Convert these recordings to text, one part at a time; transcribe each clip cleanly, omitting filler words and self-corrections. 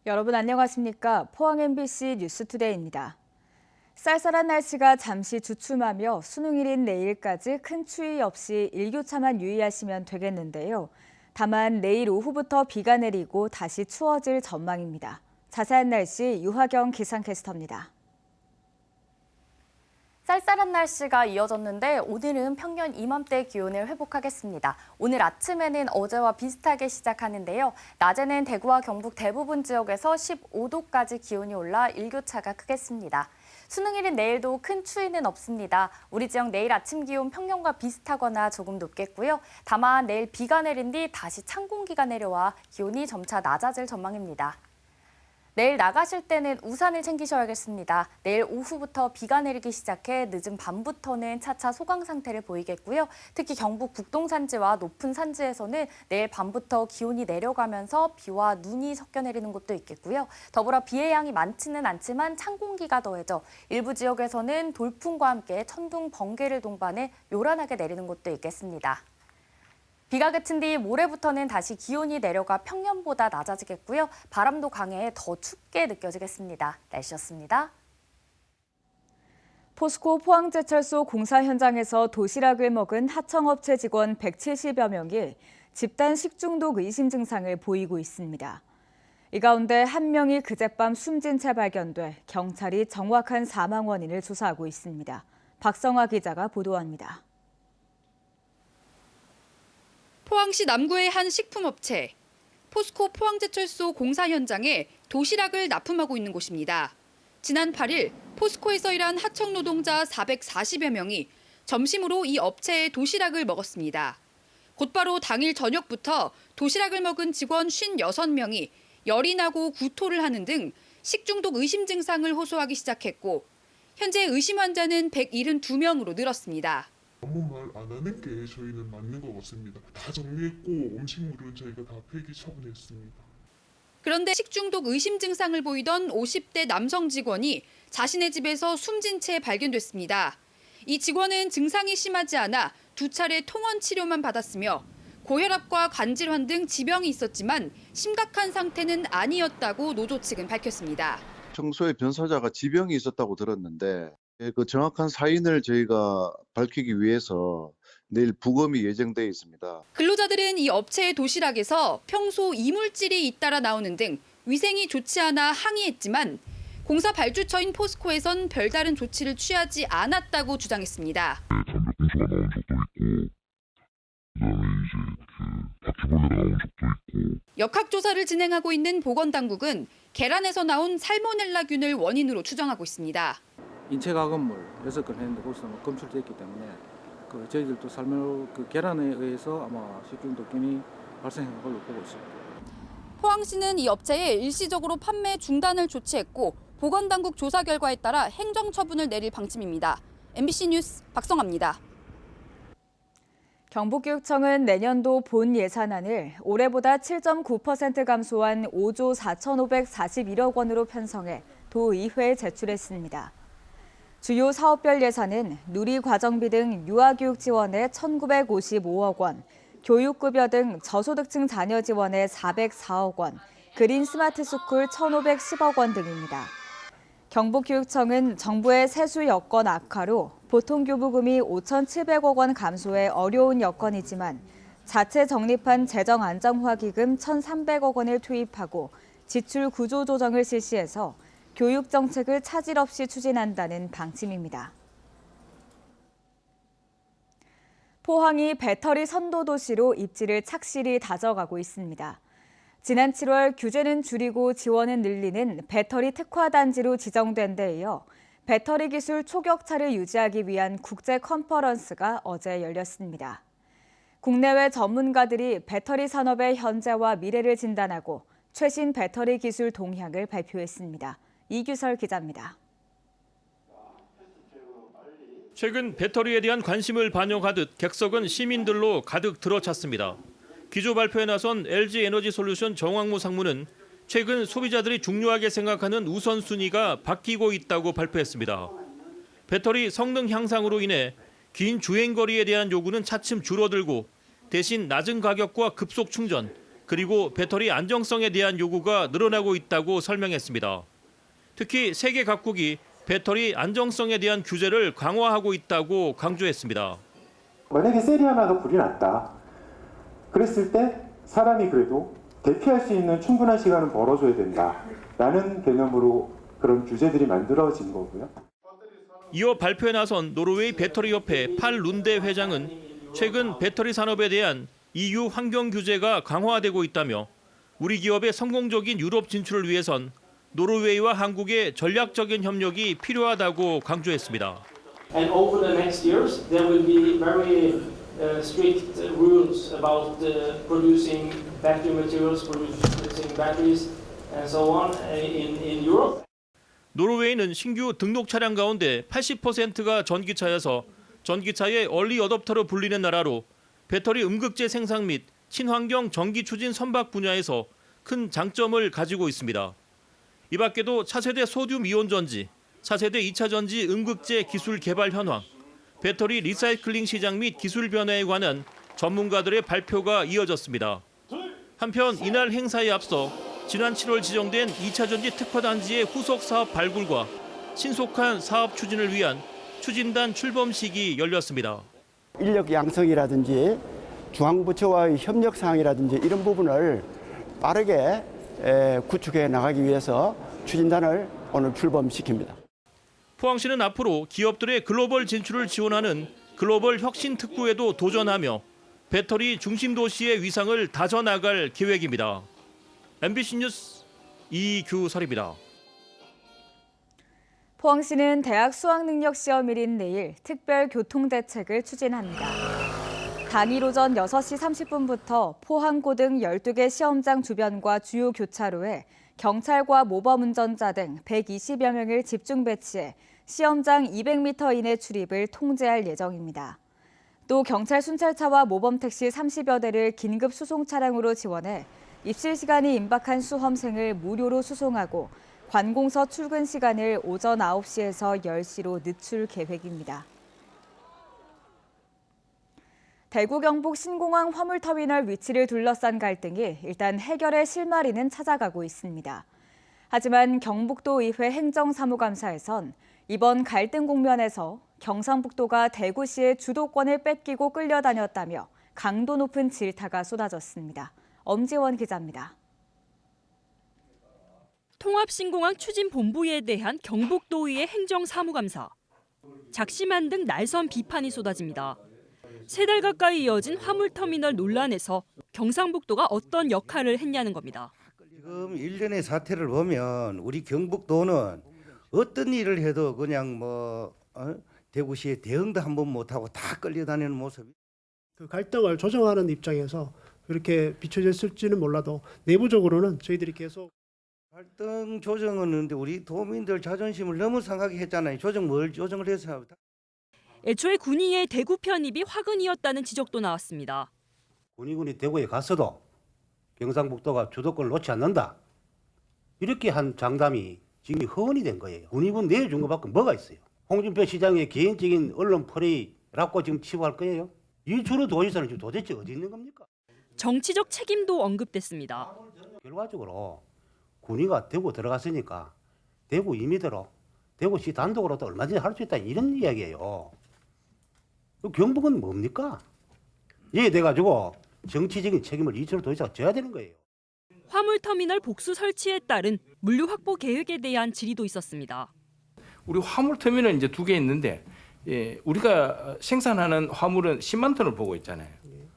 여러분 안녕하십니까? 포항 MBC 뉴스투데이입니다. 쌀쌀한 날씨가 잠시 주춤하며 수능일인 내일까지 큰 추위 없이 일교차만 유의하시면 되겠는데요. 다만 내일 오후부터 비가 내리고 다시 추워질 전망입니다. 자세한 날씨 유하경 기상캐스터입니다. 쌀쌀한 날씨가 이어졌는데 오늘은 평년 이맘때 기온을 회복하겠습니다. 오늘 아침에는 어제와 비슷하게 시작하는데요. 낮에는 대구와 경북 대부분 지역에서 15도까지 기온이 올라 일교차가 크겠습니다. 수능일인 내일도 큰 추위는 없습니다. 우리 지역 내일 아침 기온 평년과 비슷하거나 조금 높겠고요. 다만 내일 비가 내린 뒤 다시 찬 공기가 내려와 기온이 점차 낮아질 전망입니다. 내일 나가실 때는 우산을 챙기셔야겠습니다. 내일 오후부터 비가 내리기 시작해 늦은 밤부터는 차차 소강 상태를 보이겠고요. 특히 경북 북동 산지와 높은 산지에서는 내일 밤부터 기온이 내려가면서 비와 눈이 섞여 내리는 곳도 있겠고요. 더불어 비의 양이 많지는 않지만 찬 공기가 더해져 일부 지역에서는 돌풍과 함께 천둥, 번개를 동반해 요란하게 내리는 곳도 있겠습니다. 비가 그친 뒤 모레부터는 다시 기온이 내려가 평년보다 낮아지겠고요. 바람도 강해 더 춥게 느껴지겠습니다. 날씨였습니다. 포스코 포항제철소 공사 현장에서 도시락을 먹은 하청업체 직원 170여 명이 집단 식중독 의심 증상을 보이고 있습니다. 이 가운데 한 명이 그젯밤 숨진 채 발견돼 경찰이 정확한 사망 원인을 조사하고 있습니다. 박성화 기자가 보도합니다. 포항시 남구의 한 식품업체, 포스코 포항제철소 공사 현장에 도시락을 납품하고 있는 곳입니다. 지난 8일 포스코에서 일한 하청 노동자 440여 명이 점심으로 이 업체의 도시락을 먹었습니다. 곧바로 당일 저녁부터 도시락을 먹은 직원 56명이 열이 나고 구토를 하는 등 식중독 의심 증상을 호소하기 시작했고 현재 의심 환자는 172명으로 늘었습니다. 아무 말 안 하는 게 저희는 맞는 것 같습니다. 다 정리했고 음식물은 저희가 다 폐기 처분했습니다. 그런데 식중독 의심 증상을 보이던 50대 남성 직원이 자신의 집에서 숨진 채 발견됐습니다. 이 직원은 증상이 심하지 않아 2차례 통원 치료만 받았으며 고혈압과 관질환 등 지병이 있었지만 심각한 상태는 아니었다고 노조 측은 밝혔습니다. 평소에 변사자가 지병이 있었다고 들었는데 그 정확한 사인을 저희가 밝히기 위해서 내일 부검이 예정돼 있습니다. 근로자들은 이 업체의 도시락에서 평소 이물질이 잇따라 나오는 등 위생이 좋지 않아 항의했지만 공사 발주처인 포스코에선 별다른 조치를 취하지 않았다고 주장했습니다. 담배 꽁초가 나온 적도 있고 그다음에 이제 바퀴벌레가 나온 적도 있고 역학조사를 진행하고 있는 보건당국은 계란에서 나온 살모넬라균을 원인으로 추정하고 있습니다. 인체 가건물 6건 했는데 거기서 검출됐기 때문에 저희들도 계란에 의해서 아마 식중독균이 발생한 걸로 보고 있습니다. 포항시는 이 업체에 일시적으로 판매 중단을 조치했고 보건당국 조사 결과에 따라 행정처분을 내릴 방침입니다. MBC 뉴스 박성아입니다. 경북교육청은 내년도 본 예산안을 올해보다 7.9% 감소한 5조 4,541억 원으로 편성해 도의회에 제출했습니다. 주요 사업별 예산은 누리과정비 등 유아교육 지원에 1,955억 원, 교육급여 등 저소득층 자녀 지원에 404억 원, 그린 스마트 스쿨 1,510억 원 등입니다. 경북교육청은 정부의 세수 여건 악화로 보통교부금이 5,700억 원 감소해 어려운 여건이지만 자체 적립한 재정안정화기금 1,300억 원을 투입하고 지출 구조 조정을 실시해서 교육 정책을 차질 없이 추진한다는 방침입니다. 포항이 배터리 선도 도시로 입지를 착실히 다져가고 있습니다. 지난 7월 규제는 줄이고 지원은 늘리는 배터리 특화 단지로 지정된 데 이어 배터리 기술 초격차를 유지하기 위한 국제 컨퍼런스가 어제 열렸습니다. 국내외 전문가들이 배터리 산업의 현재와 미래를 진단하고 최신 배터리 기술 동향을 발표했습니다. 이규설 기자입니다. 최근 배터리에 대한 관심을 반영하듯 객석은 시민들로 가득 들어찼습니다. 기조 발표에 나선 LG에너지솔루션 정황무 상무는 최근 소비자들이 중요하게 생각하는 우선순위가 바뀌고 있다고 발표했습니다. 배터리 성능 향상으로 인해 긴 주행거리에 대한 요구는 차츰 줄어들고 대신 낮은 가격과 급속 충전, 그리고 배터리 안정성에 대한 요구가 늘어나고 있다고 설명했습니다. 특히 세계 각국이 배터리 안정성에 대한 규제를 강화하고 있다고 강조했습니다. 만약에 셀이 하나가 불이 났다. 그랬을 때 사람이 그래도 대피할 수 있는 충분한 시간은 벌어줘야 된다라는 개념으로 그런 규제들이 만들어진 거고요. 이어 발표에 나선 노르웨이 배터리협회 팔 룬데 회장은 최근 배터리 산업에 대한 EU 환경 규제가 강화되고 있다며 우리 기업의 성공적인 유럽 진출을 위해선 노르웨이와 한국의 전략적인 협력이 필요하다고 강조했습니다. And over the next years, there will be very strict rules about producing battery materials, producing batteries, and so on in Europe. 노르웨이는 신규 등록 차량 가운데 80%가 전기차여서 전기차의 얼리 어댑터로 불리는 나라로 배터리 음극재 생산 및 친환경 전기 추진 선박 분야에서 큰 장점을 가지고 있습니다. 이 밖에도 차세대 소듐 이온 전지, 차세대 2차 전지 음극재 기술 개발 현황, 배터리 리사이클링 시장 및 기술 변화에 관한 전문가들의 발표가 이어졌습니다. 한편 이날 행사에 앞서 지난 7월 지정된 2차 전지 특화 단지의 후속 사업 발굴과 신속한 사업 추진을 위한 추진단 출범식이 열렸습니다. 인력 양성이라든지 중앙부처와의 협력 사항이라든지 이런 부분을 빠르게 구축해 나가기 위해서 추진단을 오늘 출범시킵니다. 포항시는 앞으로 기업들의 글로벌 진출을 지원하는 글로벌 혁신 특구에도 도전하며 배터리 중심 도시의 위상을 다져나갈 계획입니다. MBC 뉴스 이규설입니다. 포항시는 대학 수학능력 시험일인 내일 특별 교통대책을 추진합니다. 당일 오전 6시 30분부터 포항고등 12개 시험장 주변과 주요 교차로에 경찰과 모범운전자 등 120여 명을 집중 배치해 시험장 200m 이내 출입을 통제할 예정입니다. 또 경찰 순찰차와 모범택시 30여 대를 긴급 수송 차량으로 지원해 입실 시간이 임박한 수험생을 무료로 수송하고 관공서 출근 시간을 오전 9시에서 10시로 늦출 계획입니다. 대구 경북 신공항 화물터미널 위치를 둘러싼 갈등이 일단 해결의 실마리는 찾아가고 있습니다. 하지만 경북도의회 행정사무감사에선 이번 갈등 국면에서 경상북도가 대구시의 주도권을 뺏기고 끌려다녔다며 강도 높은 질타가 쏟아졌습니다. 엄지원 기자입니다. 통합신공항 추진본부에 대한 경북도의회 행정사무감사. 작심한 등 날선 비판이 쏟아집니다. 3달 가까이 이어진 화물터미널 논란에서 경상북도가 어떤 역할을 했냐는 겁니다. 지금 일련의 사태를 보면 우리 경북도는 어떤 일을 해도 그냥 대구시에 대응도 한번 못하고 다 끌려다니는 모습. 그 갈등을 조정하는 입장에서 그렇게 비춰졌을지는 몰라도 내부적으로는 저희들이 계속 갈등 조정은 근데 우리 도민들 자존심을 너무 상하게 했잖아요. 뭘 조정을 해서. 애초에 군의의 대구 편입이 화근이었다는 지적도 나왔습니다. 군이 대구에 갔어도 경상북도가 주도권을 놓지 않는다. 이렇게 한 장담이 지금 허언이 된 거예요. 군입은 내준 것밖에 뭐가 있어요. 홍준표 시장의 개인적인 언론 플레이라고 지금 치부할 거예요. 이 주로 도지사는 지금 도대체 어디 있는 겁니까? 정치적 책임도 언급됐습니다. 결과적으로 군의가 대구 들어갔으니까 대구 임의대로 대구시 단독으로도 얼마든지 할 수 있다 이런 이야기예요. 경북은 뭡니까? 이에 돼가지고 정치적인 책임을 이주로 도지사가 져야 되는 거예요. 화물터미널 복수 설치에 따른 물류 확보 계획에 대한 질의도 있었습니다. 우리 화물터미널 이제 2개 있는데 우리가 생산하는 화물은 10만 톤을 보고 있잖아요.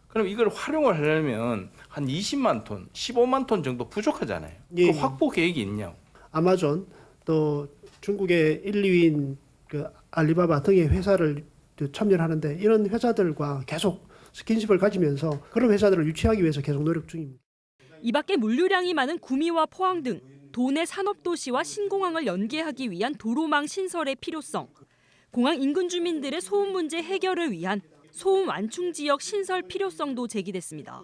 그럼 이걸 활용을 하려면 한 20만 톤, 15만 톤 정도 부족하잖아요. 그 확보 계획이 있냐고. 아마존 또 중국의 1, 2위인 그 알리바바 등의 회사를 참여하는데 이런 회사들과 계속 스킨십을 가지면서 그런 회사들을 유치하기 위해서 계속 노력 중입니다. 이 밖에 물류량이 많은 구미와 포항 등 도내 산업도시와 신공항을 연계하기 위한 도로망 신설의 필요성, 공항 인근 주민들의 소음 문제 해결을 위한 소음 완충 지역 신설 필요성도 제기됐습니다.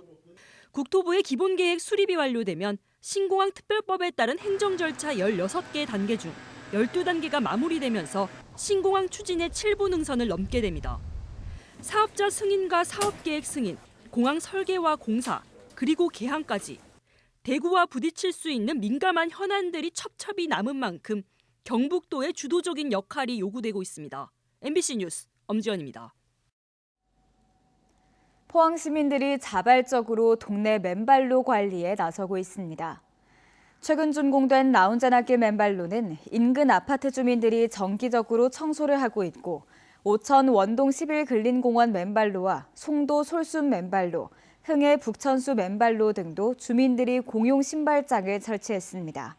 국토부의 기본계획 수립이 완료되면 신공항 특별법에 따른 행정 절차 16개 단계 중 12단계가 마무리되면서 신공항 추진의 7부 능선을 넘게 됩니다. 사업자 승인과 사업계획 승인, 공항 설계와 공사, 그리고 개항까지 대구와 부딪힐 수 있는 민감한 현안들이 첩첩이 남은 만큼 경북도의 주도적인 역할이 요구되고 있습니다. MBC 뉴스 엄지연입니다. 포항 시민들이 자발적으로 동네 맨발로 관리에 나서고 있습니다. 최근 준공된 나훈자나길 맨발로는 인근 아파트 주민들이 정기적으로 청소를 하고 있고 오천 원동 11근린공원 맨발로와 송도 솔순 맨발로, 흥해 북천수 맨발로 등도 주민들이 공용 신발장을 설치했습니다.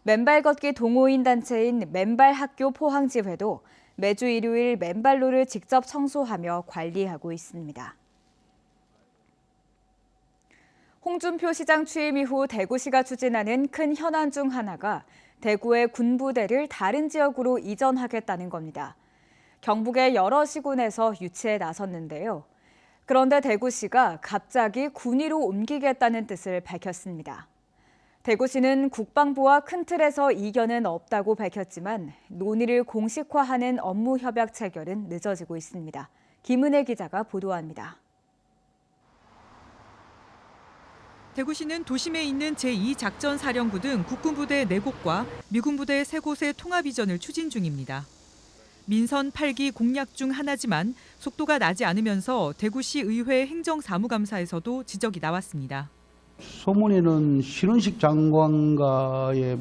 맨발 걷기 동호인 단체인 맨발학교 포항지회도 매주 일요일 맨발로를 직접 청소하며 관리하고 있습니다. 홍준표 시장 취임 이후 대구시가 추진하는 큰 현안 중 하나가 대구의 군부대를 다른 지역으로 이전하겠다는 겁니다. 경북의 여러 시군에서 유치에 나섰는데요. 그런데 대구시가 갑자기 군위로 옮기겠다는 뜻을 밝혔습니다. 대구시는 국방부와 큰 틀에서 이견은 없다고 밝혔지만 논의를 공식화하는 업무 협약 체결은 늦어지고 있습니다. 김은혜 기자가 보도합니다. 대구시는 도심에 있는 제2작전사령부 등 국군부대 4곳과 미군부대 3곳의 통합 이전을 추진 중입니다. 민선 8기 공약 중 하나지만 속도가 나지 않으면서 대구시 의회 행정사무감사에서도 지적이 나왔습니다. 소문에는 신원식 장관과의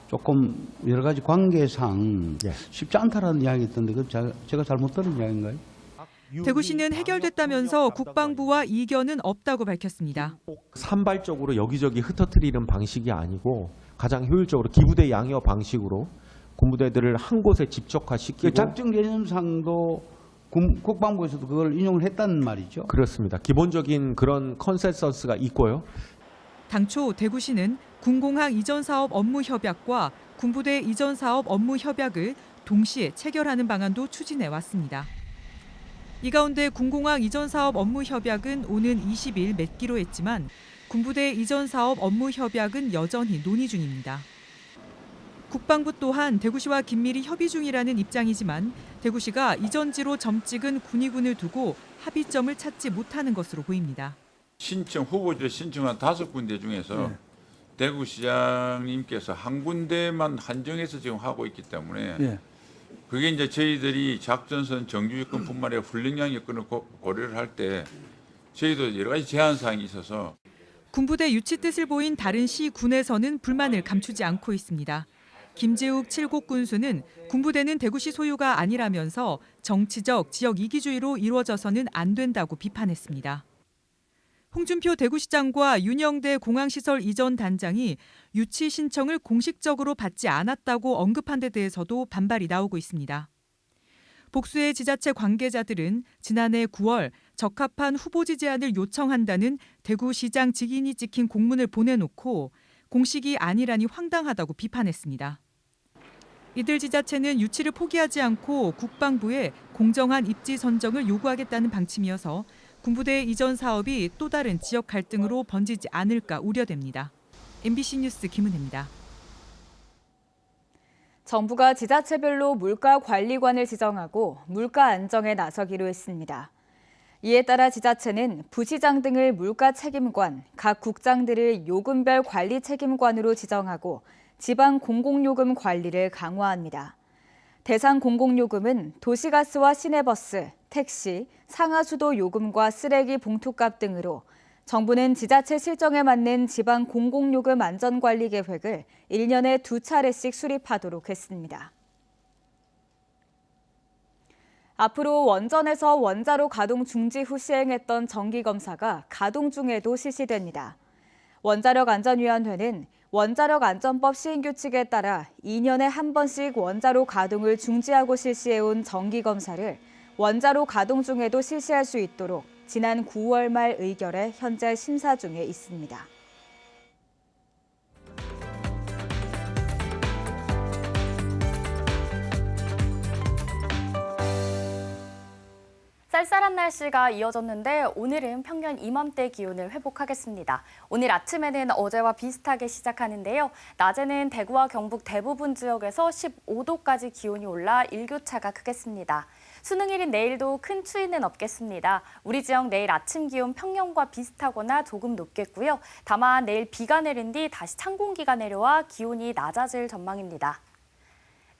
조금 여러 가지 관계상 쉽지 않다라는 이야기가 있던데 그 제가 잘못 들은 이야기인가요? 대구시는 해결됐다면서 국방부와 이견은 없다고 밝혔습니다. 산발적으로 여기저기 흩어뜨리는 방식이 아니고 가장 효율적으로 기부대 양여 방식으로 군부대들을 한 곳에 집적화시키고 작전 개념상도 국방부에서도 그걸 인용을 했다는 말이죠. 그렇습니다. 기본적인 그런 컨센서스가 있고요. 당초 대구시는 군공항 이전 사업 업무 협약과 군부대 이전 사업 업무 협약을 동시에 체결하는 방안도 추진해 왔습니다. 이 가운데 군공항 이전 사업 업무 협약은 오는 20일 맺기로 했지만 군부대 이전 사업 업무 협약은 여전히 논의 중입니다. 국방부 또한 대구시와 긴밀히 협의 중이라는 입장이지만 대구시가 이전지로 점 찍은 군의군을 두고 합의점을 찾지 못하는 것으로 보입니다. 후보지를 신청한 5군데 중에서 대구시장님께서 한 군데만 한정해서 지금 하고 있기 때문에 그게 이제 저희들이 작전선 정규 여건뿐만 아니라 훈련량 여건을 고려를 할 때 저희도 여러 가지 제한 사항이 있어서 군부대 유치 뜻을 보인 다른 시 군에서는 불만을 감추지 않고 있습니다. 김재욱 7곡 군수는 군부대는 대구시 소유가 아니라면서 정치적 지역 이기주의로 이루어져서는 안 된다고 비판했습니다. 홍준표 대구시장과 윤영대 공항시설 이전 단장이 유치 신청을 공식적으로 받지 않았다고 언급한 데 대해서도 반발이 나오고 있습니다. 복수의 지자체 관계자들은 지난해 9월 적합한 후보지 제안을 요청한다는 대구시장 직인이 찍힌 공문을 보내놓고 공식이 아니라니 황당하다고 비판했습니다. 이들 지자체는 유치를 포기하지 않고 국방부에 공정한 입지 선정을 요구하겠다는 방침이어서 군부대 이전 사업이 또 다른 지역 갈등으로 번지지 않을까 우려됩니다. MBC 뉴스 김은혜입니다. 정부가 지자체별로 물가관리관을 지정하고 물가 안정에 나서기로 했습니다. 이에 따라 지자체는 부시장 등을 물가 책임관, 각 국장들을 요금별 관리 책임관으로 지정하고 지방 공공요금 관리를 강화합니다. 대상 공공요금은 도시가스와 시내버스, 택시, 상하수도 요금과 쓰레기 봉투값 등으로 정부는 지자체 실정에 맞는 지방 공공요금 안전관리 계획을 1년에 2차례씩 수립하도록 했습니다. 앞으로 원전에서 원자로 가동 중지 후 시행했던 정기검사가 가동 중에도 실시됩니다. 원자력안전위원회는 원자력안전법 시행규칙에 따라 2년에 한 번씩 원자로 가동을 중지하고 실시해온 정기검사를 원자로 가동 중에도 실시할 수 있도록 지난 9월 말 의결해 현재 심사 중에 있습니다. 쌀쌀한 날씨가 이어졌는데 오늘은 평년 이맘때 기온을 회복하겠습니다. 오늘 아침에는 어제와 비슷하게 시작하는데요. 낮에는 대구와 경북 대부분 지역에서 15도까지 기온이 올라 일교차가 크겠습니다. 수능일인 내일도 큰 추위는 없겠습니다. 우리 지역 내일 아침 기온 평년과 비슷하거나 조금 높겠고요. 다만 내일 비가 내린 뒤 다시 찬 공기가 내려와 기온이 낮아질 전망입니다.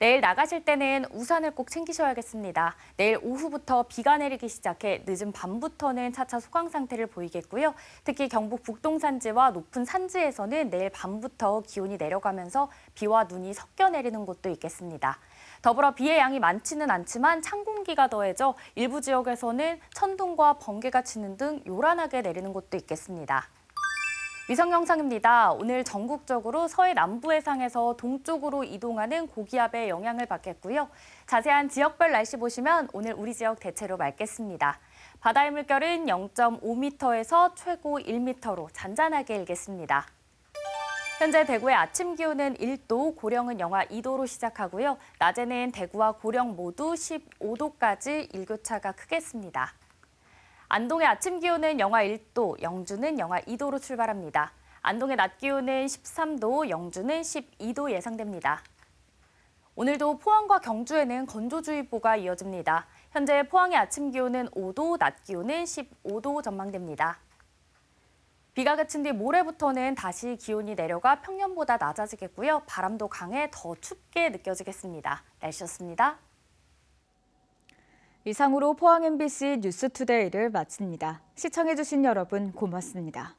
내일 나가실 때는 우산을 꼭 챙기셔야겠습니다. 내일 오후부터 비가 내리기 시작해 늦은 밤부터는 차차 소강 상태를 보이겠고요. 특히 경북 북동 산지와 높은 산지에서는 내일 밤부터 기온이 내려가면서 비와 눈이 섞여 내리는 곳도 있겠습니다. 더불어 비의 양이 많지는 않지만 찬 공기가 더해져 일부 지역에서는 천둥과 번개가 치는 등 요란하게 내리는 곳도 있겠습니다. 위성 영상입니다. 오늘 전국적으로 서해 남부 해상에서 동쪽으로 이동하는 고기압의 영향을 받겠고요. 자세한 지역별 날씨 보시면 오늘 우리 지역 대체로 맑겠습니다. 바다의 물결은 0.5m에서 최고 1m로 잔잔하게 일겠습니다. 현재 대구의 아침 기온은 1도, 고령은 영하 2도로 시작하고요. 낮에는 대구와 고령 모두 15도까지 일교차가 크겠습니다. 안동의 아침 기온은 영하 1도, 영주는 영하 2도로 출발합니다. 안동의 낮 기온은 13도, 영주는 12도 예상됩니다. 오늘도 포항과 경주에는 건조주의보가 이어집니다. 현재 포항의 아침 기온은 5도, 낮 기온은 15도 전망됩니다. 비가 그친 뒤 모레부터는 다시 기온이 내려가 평년보다 낮아지겠고요. 바람도 강해 더 춥게 느껴지겠습니다. 날씨였습니다. 이상으로 포항 MBC 뉴스투데이를 마칩니다. 시청해주신 여러분 고맙습니다.